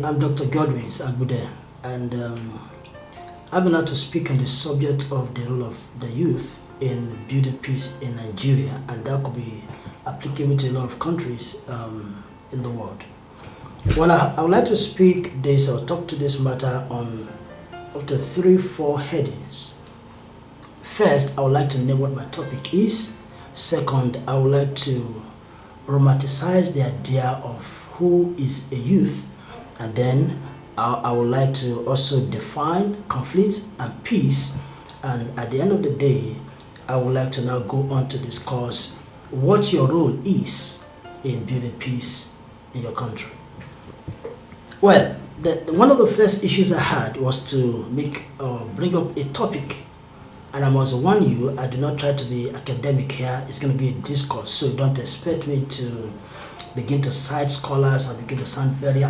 I'm Dr. Godwins Agude, and I've been asked to speak on the subject of the role of the youth in building peace in Nigeria, and that could be applicable to a lot of countries in the world. Well, I would like to speak this or talk to this matter on up to 3-4 headings. First, I would like to know what my topic is. Second, I would like to romanticize the idea of who is a youth, and then I would like to also define conflict and peace, and at the end of the day I would like to now go on to discuss what your role is in building peace in your country. Well, one of the first issues I had was to bring up a topic, and I must warn you, I do not try to be academic here. It's going to be a discourse, so don't expect me to begin to cite scholars and begin to sound very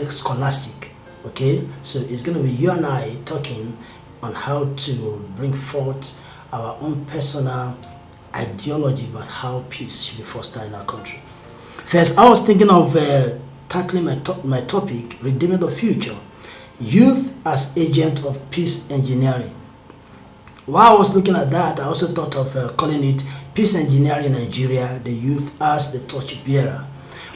scholastic. Okay, so it's going to be you and I talking on how to bring forth our own personal ideology about how peace should be fostered in our country. First, I was thinking of tackling my topic, redeeming the future, youth as agent of peace engineering. While I was looking at that, I also thought of calling it Peace Engineering in Nigeria, the youth as the torchbearer.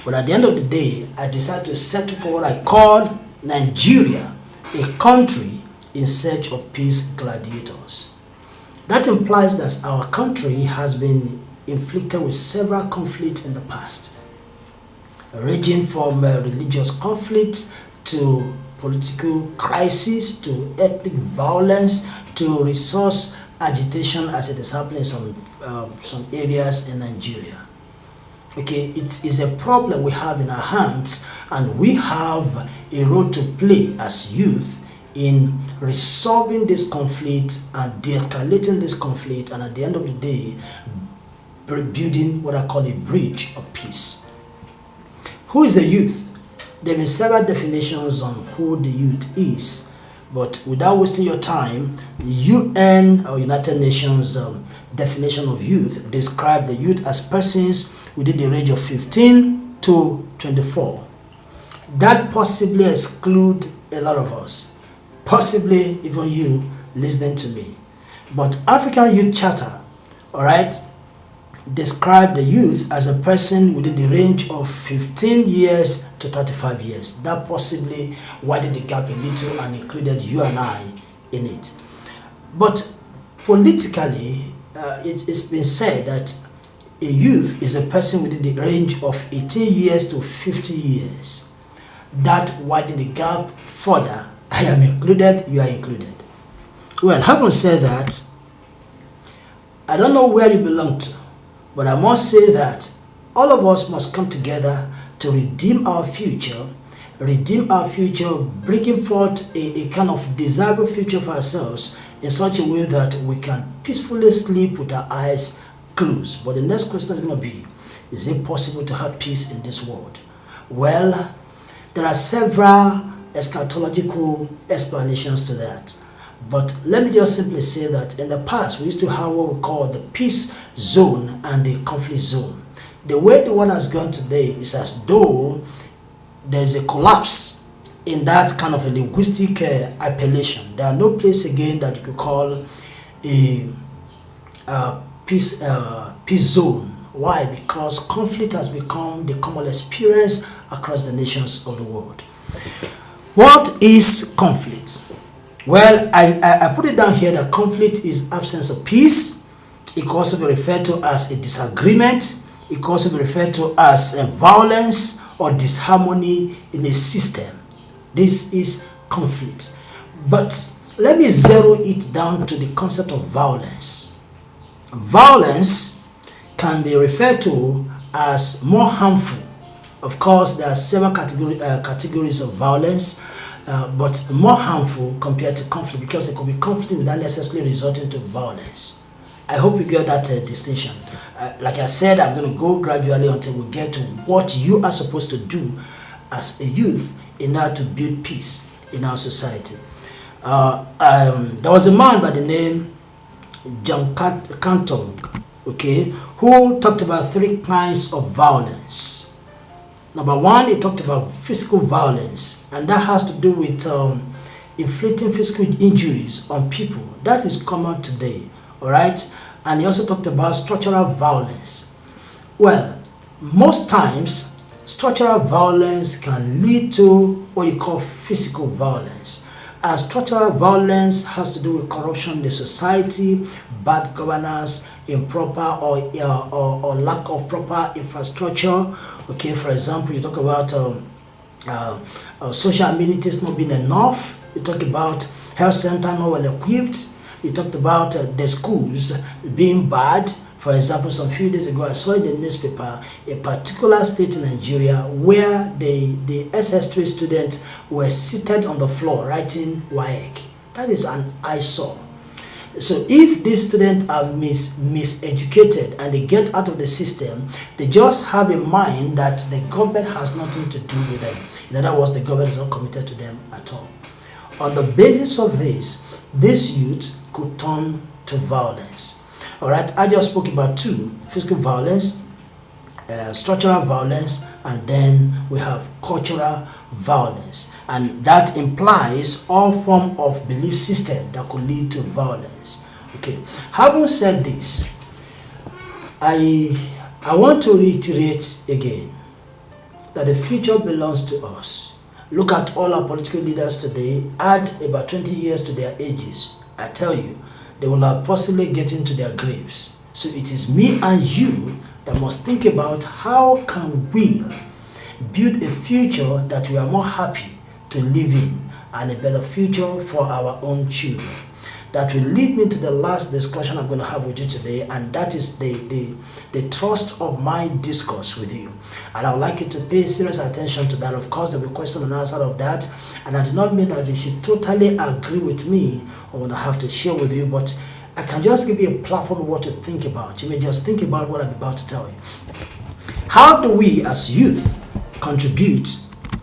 But at the end of the day, I decided to settle for what I called Nigeria, a country in search of peace gladiators. That implies that our country has been inflicted with several conflicts in the past, ranging from religious conflicts to political crisis to ethnic violence to resource agitation, as it is happening in some areas in Nigeria. Okay, it is a problem we have in our hands, and we have a role to play as youth in resolving this conflict and de-escalating this conflict, and at the end of the day, building what I call a bridge of peace. Who is the youth? There have been several definitions on who the youth is, but without wasting your time, the UN or United Nations definition of youth describe the youth as persons within the range of 15 to 24. That possibly exclude a lot of us, possibly even you listening to me. But African Youth Charter, all right, describe the youth as a person within the range of 15 years to 35 years. That possibly widened the gap a little and included you and I in it. But politically, it's been said that a youth is a person within the range of 18 years to 50 years. That widened the gap further. I am included, you are included. Well, having said that, I don't know where you belong to, but I must say that all of us must come together to redeem our future, bringing forth a kind of desirable future for ourselves in such a way that we can peacefully sleep with our eyes closed. But the next question is going to be, is it possible to have peace in this world? Well, there are several eschatological explanations to that. But let me just simply say that in the past, we used to have what we call the peace zone and the conflict zone. The way the world has gone today is as though there is a collapse in that kind of a linguistic appellation. There are no place again that you could call a peace zone. Why? Because conflict has become the common experience across the nations of the world. What is conflict? Well, I put it down here that conflict is absence of peace. It can also be referred to as a disagreement. It can also be referred to as violence or disharmony in a system. This is conflict. But let me zero it down to the concept of violence. Violence can be referred to as more harmful. Of course, there are several categories of violence, but more harmful compared to conflict, because there could be conflict without necessarily resorting to violence. I hope you get that distinction. Like I said, I'm going to go gradually until we get to what you are supposed to do as a youth in order to build peace in our society. There was a man by the name John Canton, okay, who talked about 3 kinds of violence. Number one, he talked about physical violence, and that has to do with inflicting physical injuries on people. That is common today, all right? And he also talked about structural violence. Well, most times, structural violence can lead to what you call physical violence. And structural violence has to do with corruption in the society, bad governance, improper or lack of proper infrastructure. Okay, for example, you talk about social amenities not being enough. You talk about health center not well equipped. You talked about the schools being bad. For example, some few days ago, I saw in the newspaper a particular state in Nigeria where the SS3 students were seated on the floor writing WAEC. That is an eyesore. So if these students are miseducated and they get out of the system, they just have in mind that the government has nothing to do with them. In other words, the government is not committed to them at all. On the basis of this youth could turn to violence. All right, I just spoke about two: physical violence, structural violence, and then we have cultural violence, and that implies all form of belief system that could lead to violence. Okay, having said this, I want to reiterate again that the future belongs to us. Look at all our political leaders today, add about 20 years to their ages. I tell you, they will have possibly getting to their graves. So it is me and you that must think about how can we build a future that we are more happy to live in, and a better future for our own children. That will lead me to the last discussion I'm going to have with you today, and that is the thrust of my discourse with you. And I would like you to pay serious attention to that. Of course, there will be question and answer of that, and I do not mean that you should totally agree with me on what I have to share with you, but I can just give you a platform of what to think about. You may just think about what I'm about to tell you. How do we as youth contribute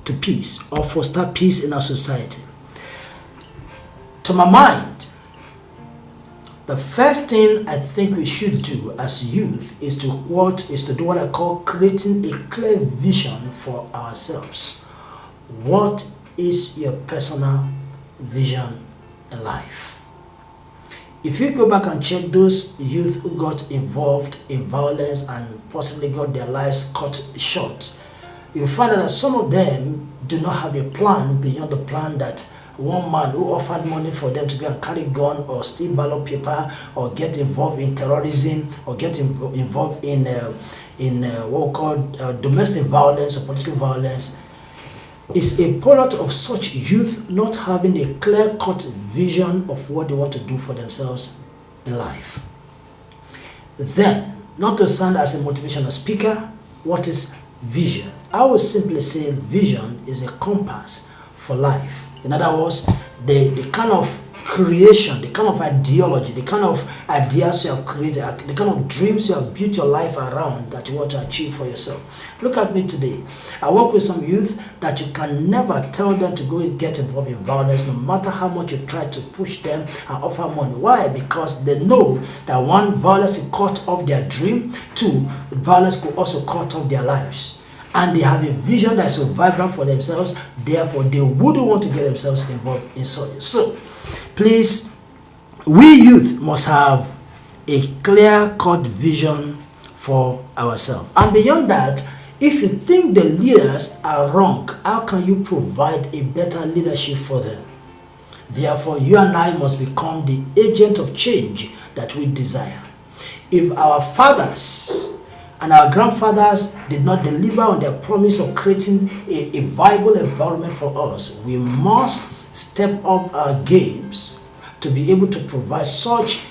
to peace or foster peace in our society? To my mind, the first thing I think we should do as youth is to do what I call creating a clear vision for ourselves. What is your personal vision in life? If you go back and check those youth who got involved in violence and possibly got their lives cut short, you'll find that some of them do not have a plan beyond the plan that one man who offered money for them to go and carry gun or steal ballot paper or get involved in terrorism or get involved in what we call domestic violence or political violence is a product of such youth not having a clear-cut vision of what they want to do for themselves in life. Then, not to sound as a motivational speaker, what is vision? I would simply say vision is a compass for life. In other words, the kind of creation, the kind of ideology, the kind of ideas you have created, the kind of dreams you have built your life around that you want to achieve for yourself. Look at me today. I work with some youth that you can never tell them to go and get involved in violence, no matter how much you try to push them and offer money. Why? Because they know that one, violence will cut off their dream. Two, violence could also cut off their lives. And they have a vision that is so vibrant for themselves, therefore they wouldn't want to get themselves involved in such. So, please, we youth must have a clear-cut vision for ourselves. And beyond that, if you think the leaders are wrong, how can you provide a better leadership for them? Therefore, you and I must become the agent of change that we desire. If our fathers and our grandfathers did not deliver on their promise of creating a viable environment for us, we must step up our games to be able to provide such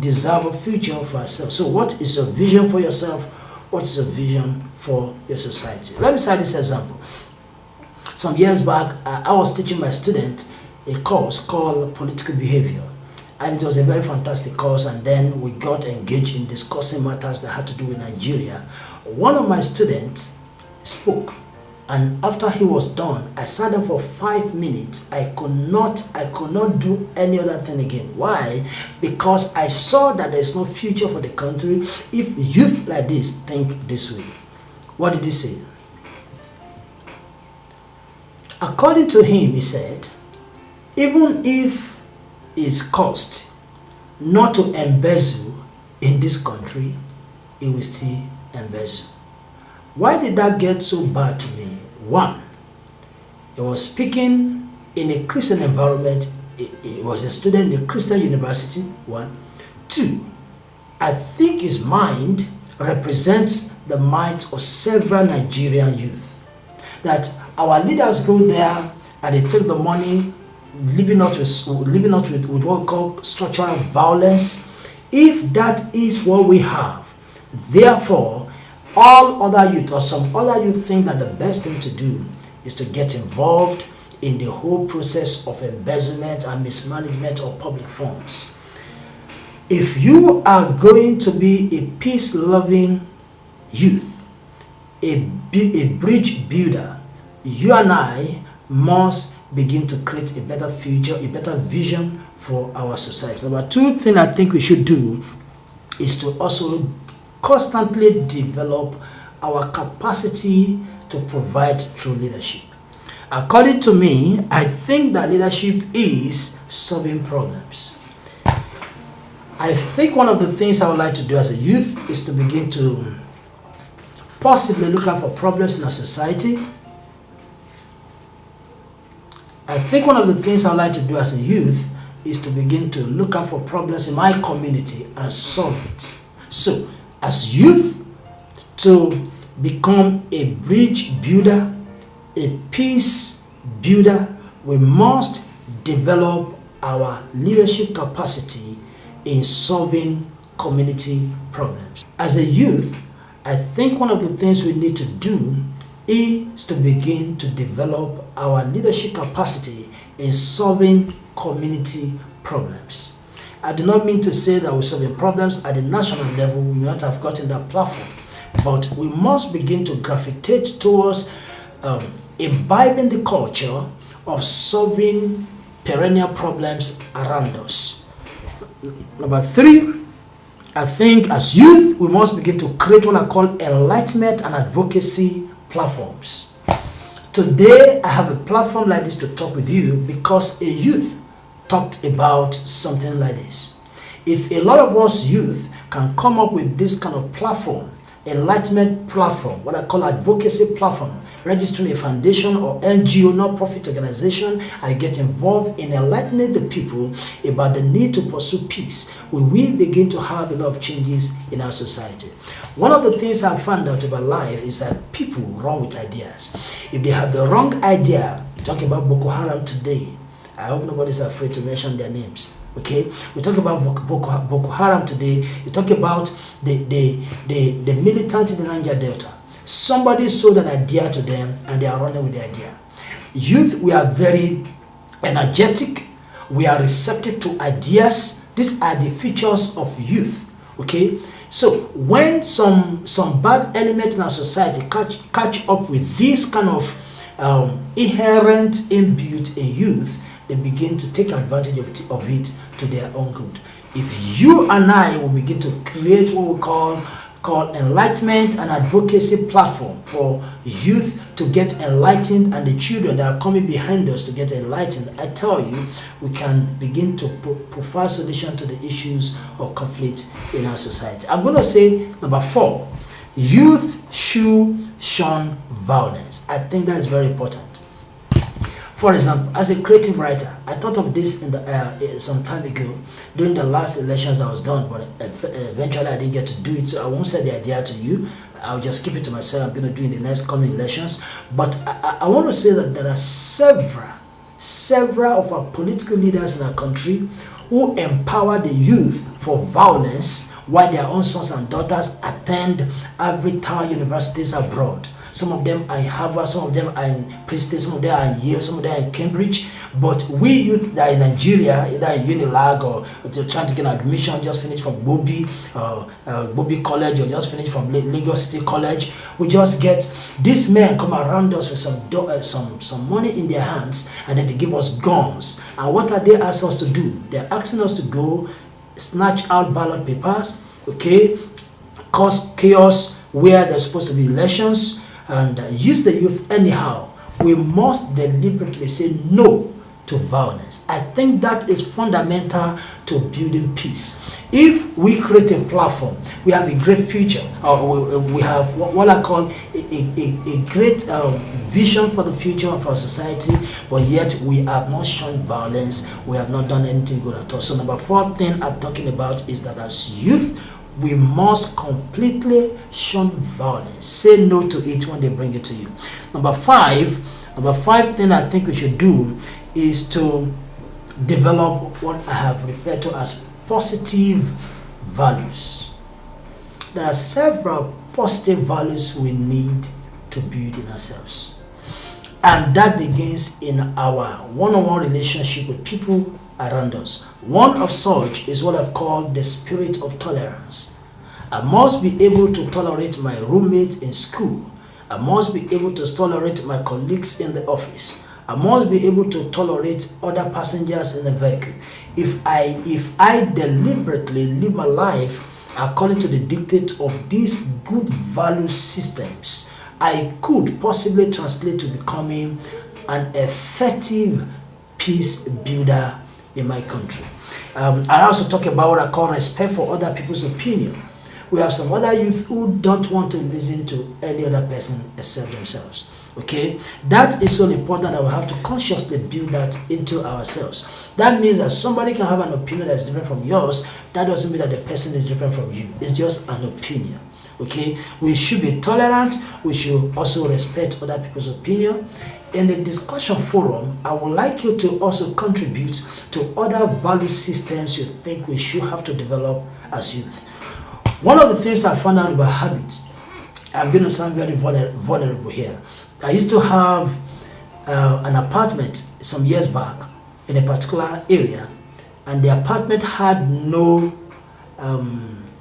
desirable future for ourselves. So what is your vision for yourself? What is your vision for your society? Let me cite this example. Some years back, I was teaching my student a course called Political Behavior. And it was a very fantastic course, and then we got engaged in discussing matters that had to do with Nigeria. One of my students spoke, and after he was done, I sat down for 5 minutes. I could not do any other thing again. Why? Because I saw that there is no future for the country if youth like this think this way. What did he say? According to him, he said, even if it's cost not to embezzle in this country, it will still embezzle. Why did that get so bad to me? One, he was speaking in a Christian environment. He was a student in a Christian university. One. Two, I think his mind represents the minds of several Nigerian youth. That our leaders go there and they take the money, living out with what we call structural violence. If that is what we have, therefore, all other youth or some other youth think that the best thing to do is to get involved in the whole process of embezzlement and mismanagement of public funds. If you are going to be a peace-loving youth, a bridge builder, you and I must begin to create a better future, a better vision for our society. Number two thing I think we should do is to also constantly develop our capacity to provide true leadership. According to me, I think that leadership is solving problems. I think one of the things I would like to do as a youth is to begin to possibly look out for problems in our society. I think one of the things I would like to do as a youth is to begin to look out for problems in my community and solve it. So, as youth, to become a bridge builder, a peace builder, we must develop our leadership capacity in solving community problems. As a youth, I think one of the things we need to do is to begin to develop our leadership capacity in solving community problems. I do not mean to say that we're solving problems at the national level. We may not have gotten that platform, but we must begin to gravitate towards imbibing the culture of solving perennial problems around us. Number three, I think as youth, we must begin to create what I call enlightenment and advocacy platforms. Today, I have a platform like this to talk with you because a youth talked about something like this. If a lot of us youth can come up with this kind of platform, enlightenment platform, what I call advocacy platform, registering a foundation or NGO, non-profit organization, I get involved in enlightening the people about the need to pursue peace, we will begin to have a lot of changes in our society. One of the things I found out about life is that people run with ideas. If they have the wrong idea, talk about Boko Haram today, I hope nobody's afraid to mention their names. Okay, we talk about Boko Haram today. You talk about the militant in the Niger Delta. Somebody sold an idea to them and they are running with the idea. Youth, we are very energetic. We are receptive to ideas. These are the features of youth. Okay, so when some bad elements in our society catch up with this kind of inherent inbuilt in youth, they begin to take advantage of it to their own good. If you and I will begin to create what we call enlightenment and advocacy platform for youth to get enlightened and the children that are coming behind us to get enlightened, I tell you, we can begin to provide solution to the issues of conflict in our society. I'm going to say number 4, youth should shun violence. I think that is very important. For example, as a creative writer, I thought of this in some time ago during the last elections that was done, but eventually I didn't get to do it, so I won't say the idea to you. I'll just keep it to myself. I'm going to do it in the next coming elections. But I want to say that there are several of our political leaders in our country who empower the youth for violence while their own sons and daughters attend Ivory Tower universities abroad. Some of them are in Harvard, some of them are in Princeton, some of them are in Yale, some of them are in Cambridge. But we youth that are in Nigeria, either in Unilag or trying to get an admission, just finished from Bobi College or just finished from Lagos City College, we just get these men come around us with some money in their hands, and then they give us guns. And what are they asking us to do? They're asking us to go snatch out ballot papers, okay, cause chaos where there's supposed to be elections, and use the youth anyhow. we must deliberately say no to violence. I think that is fundamental to building peace. If we create a platform, we have a great future, or we have what I call a great vision for the future of our society, but yet we have not shown violence, we have not done anything good at all. So number 4 thing I'm talking about is that as youth, we must completely shun violence. Say no to it when they bring it to you. Number five thing I think we should do is to develop what I have referred to as positive values. There are several positive values we need to build in ourselves, and that begins in our one-on-one relationship with people around us. One of such is what I've called the spirit of tolerance. I must be able to tolerate my roommate in school. I must be able to tolerate my colleagues in the office. I must be able to tolerate other passengers in the vehicle. If I deliberately live my life according to the dictates of these good value systems, I could possibly translate to becoming an effective peace builder in my country. I also talk about what I call respect for other people's opinion. We have some other youth who don't want to listen to any other person except themselves. Okay, that is so important that we have to consciously build that into ourselves. That means that somebody can have an opinion that's different from yours. That doesn't mean that the person is different from you. It's just an opinion. Okay, we should be tolerant. We should also respect other people's opinion. In the discussion forum, I would like you to also contribute to other value systems you think we should have to develop as youth. One of the things I found out about habits, I'm going to sound very vulnerable here. I used to have an apartment some years back in a particular area, and the apartment had no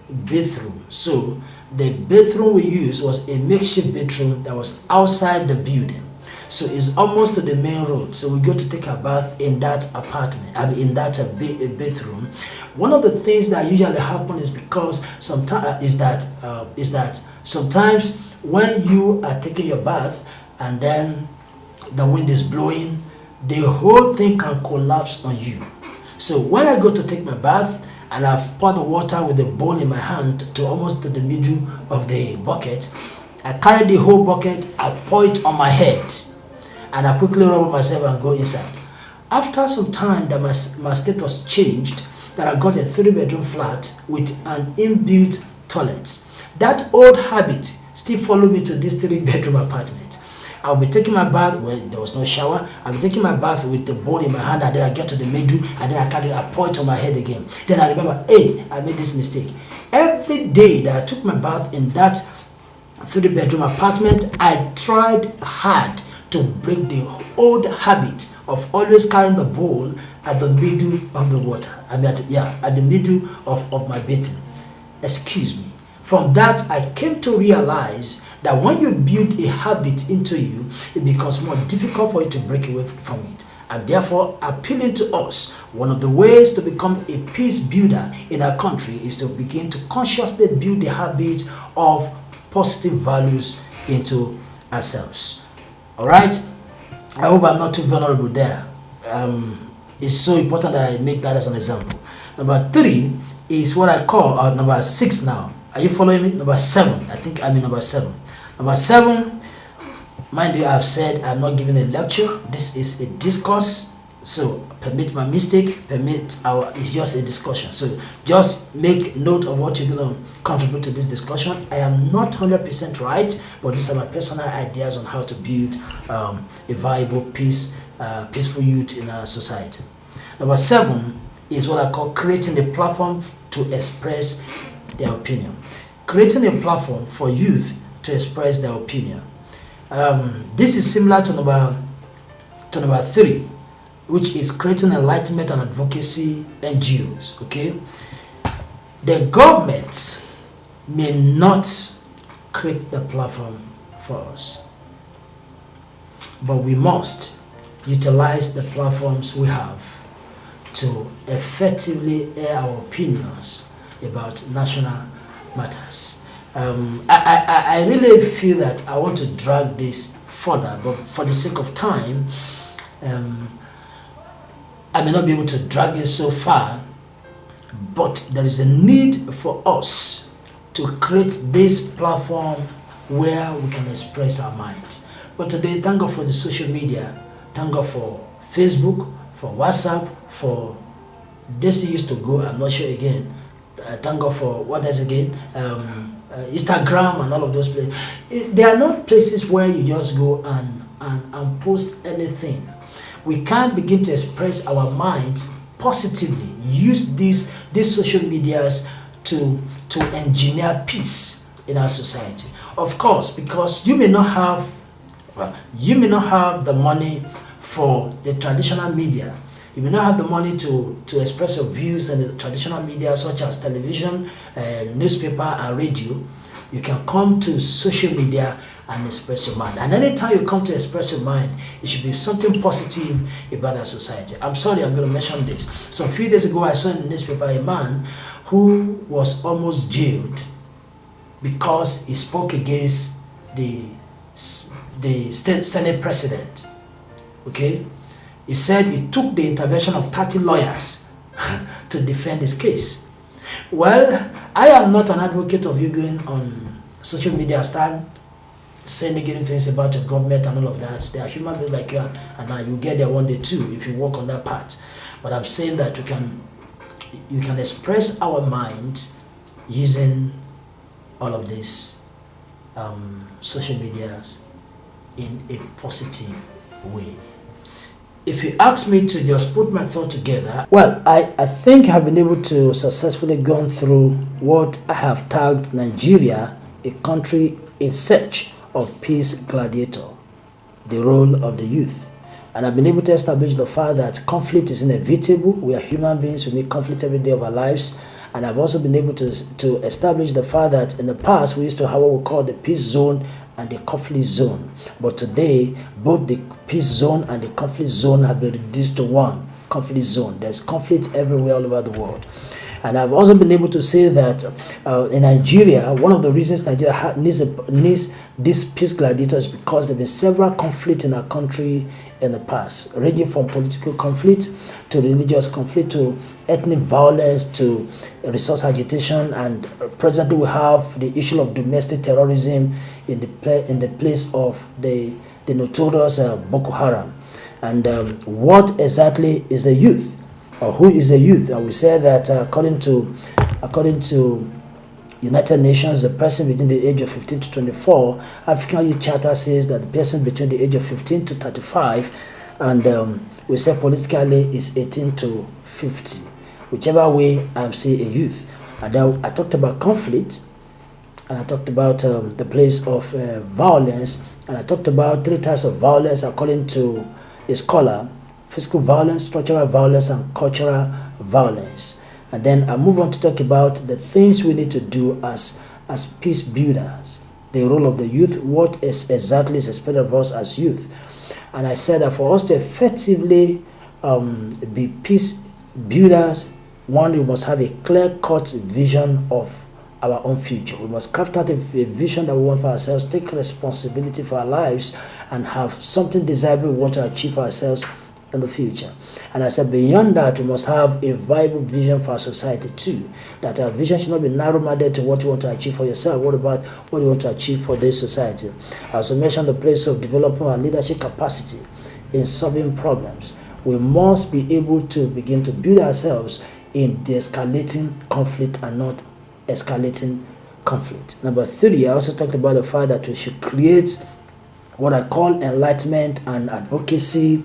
bathroom. So the bathroom we used was a makeshift bathroom that was outside the building. So it's almost to the main road. So we go to take a bath in that apartment, in that bathroom. One of the things that usually happen is because sometimes is that sometimes when you are taking your bath and then the wind is blowing, the whole thing can collapse on you. So when I go to take my bath and I've poured the water with the bowl in my hand to almost to the middle of the bucket, I carry the whole bucket, I pour it on my head, and I quickly rub myself and go inside. After some time that my status changed, that I got a 3-bedroom flat with an inbuilt toilet. That old habit still followed me to this 3-bedroom apartment. I'll be taking my bath when there was no shower. I'll be taking my bath with the bowl in my hand, and then I get to the middle, and then I pour it on my head again. Then I remember, hey, I made this mistake. Every day that I took my bath in that 3-bedroom apartment, I tried hard to break the old habit of always carrying the bowl at the middle of the water. At the middle of my bathing. Excuse me. From that, I came to realize that when you build a habit into you, it becomes more difficult for you to break away from it. And therefore, appealing to us, one of the ways to become a peace builder in our country is to begin to consciously build the habit of positive values into ourselves. All right? I hope I'm not too vulnerable there. It's so important that I make that as an example. Number 3 is what I call, number 6 now. Are you following me? Number 7. I think I'm in number 7. Number 7, mind you, I've said I'm not giving a lecture. This is a discourse. So permit my mistake, it's just a discussion. So just make note of what you're going to contribute to this discussion. I am not 100% right, but these are my personal ideas on how to build a viable, peaceful youth in our society. Number 7 is what I call creating a platform to express their opinion. Creating a platform for youth to express their opinion. This is similar to number 3, which is creating enlightenment and advocacy NGOs. Okay, the government may not create the platform for us, but we must utilize the platforms we have to effectively air our opinions about national matters. I really feel that I want to drag this further, but for the sake of time, I may not be able to drag it so far, but there is a need for us to create this platform where we can express our minds. But today, thank God for the social media, thank God for Facebook, for WhatsApp, for this used to go, I'm not sure again. Thank God for what else again? Instagram and all of those places. They are not places where you just go and post anything. We can begin to express our minds positively. Use these social medias to engineer peace in our society. Of course, because you may not have the money for the traditional media. You may not have the money to express your views in the traditional media such as television, newspaper and radio. You can come to social media and express your mind. And anytime you come to express your mind, it should be something positive about our society. I'm sorry, I'm going to mention this. So a few days ago, I saw in the newspaper a man who was almost jailed because he spoke against the state Senate president. Okay? He said he took the intervention of 30 lawyers to defend his case. Well, I am not an advocate of you going on social media, start saying negative things about your government and all of that. They are human beings like you, and you get there one day too if you work on that part. But I'm saying that you can express our mind using all of these social medias in a positive way. If you ask me to just put my thought together, well, I think I've been able to successfully go through what I have tagged Nigeria, a country in search of peace gladiator, the role of the youth. And I've been able to establish the fact that conflict is inevitable. We are human beings, we meet conflict every day of our lives. And I've also been able to establish the fact that in the past we used to have what we call the peace zone and the conflict zone. But today, both the peace zone and the conflict zone have been reduced to one conflict zone. There's conflict everywhere all over the world. And I've also been able to say that in Nigeria, one of the reasons Nigeria needs this peace gladiator is because there have been several conflicts in our country in the past, ranging from political conflict to religious conflict to ethnic violence to resource agitation, and presently we have the issue of domestic terrorism in the place of the notorious Boko Haram. And what exactly is the youth, or who is the youth? And we say that according to United Nations, the person between the age of 15 to 24, African Youth Charter says that the person between the age of 15 to 35, and we say politically is 18 to 50. Whichever way, I'm saying a youth. And then I talked about conflict, and I talked about the place of violence, and I talked about 3 types of violence according to a scholar: physical violence, structural violence, and cultural violence. And then I move on to talk about the things we need to do as peace builders, the role of the youth, what is exactly is expected of us as youth. And I said that for us to effectively be peace builders, one, we must have a clear-cut vision of our own future. We must craft out a vision that we want for ourselves, take responsibility for our lives, and have something desirable we want to achieve for ourselves in the future. And I said beyond that, we must have a viable vision for our society too. That our vision should not be narrow-minded to what you want to achieve for yourself. What about what you want to achieve for this society? I also mentioned the place of developing our leadership capacity in solving problems. We must be able to begin to build ourselves in de-escalating conflict and not escalating conflict. Number 3, I also talked about the fact that we should create what I call enlightenment and advocacy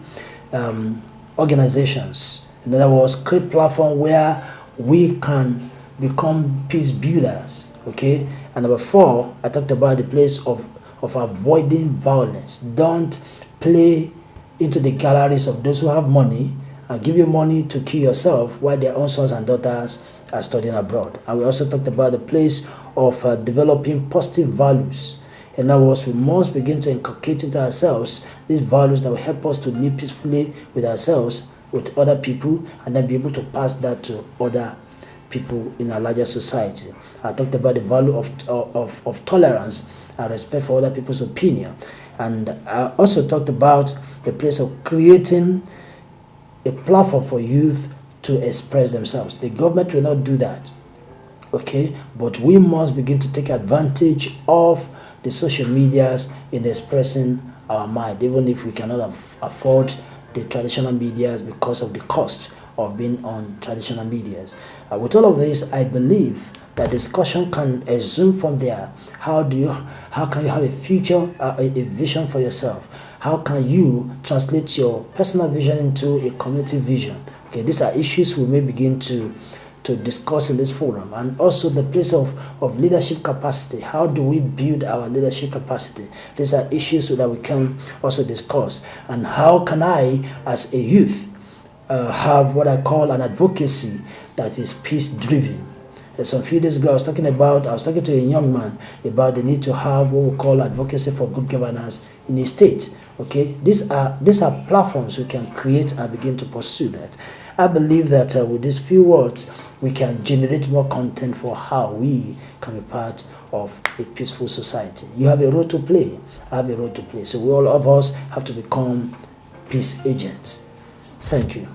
organizations. In other words, create platform where we can become peace builders. Okay. And number 4, I talked about the place of avoiding violence. Don't play into the galleries of those who have money and give you money to kill yourself while their own sons and daughters are studying abroad. And we also talked about the place of developing positive values. In other words, we must begin to inculcate into ourselves these values that will help us to live peacefully with ourselves, with other people, and then be able to pass that to other people in a larger society. I talked about the value of tolerance and respect for other people's opinion. And I also talked about the place of creating a platform for youth to express themselves. The government will not do that, okay? But we must begin to take advantage of the social medias in expressing our mind, even if we cannot afford the traditional medias because of the cost of being on traditional medias. With all of this, I believe that discussion can assume from there. How can you have a future, a vision for yourself? How can you translate your personal vision into a community vision? Okay, these are issues we may begin to discuss in this forum. And also the place of leadership capacity. How do we build our leadership capacity? These are issues that we can also discuss. And how can I, as a youth, have what I call an advocacy that is peace-driven? Some few days ago, I was talking to a young man about the need to have what we call advocacy for good governance in a state. Okay, these are platforms we can create and begin to pursue that. I believe that with these few words, we can generate more content for how we can be part of a peaceful society. You have a role to play. I have a role to play. So all of us have to become peace agents. Thank you.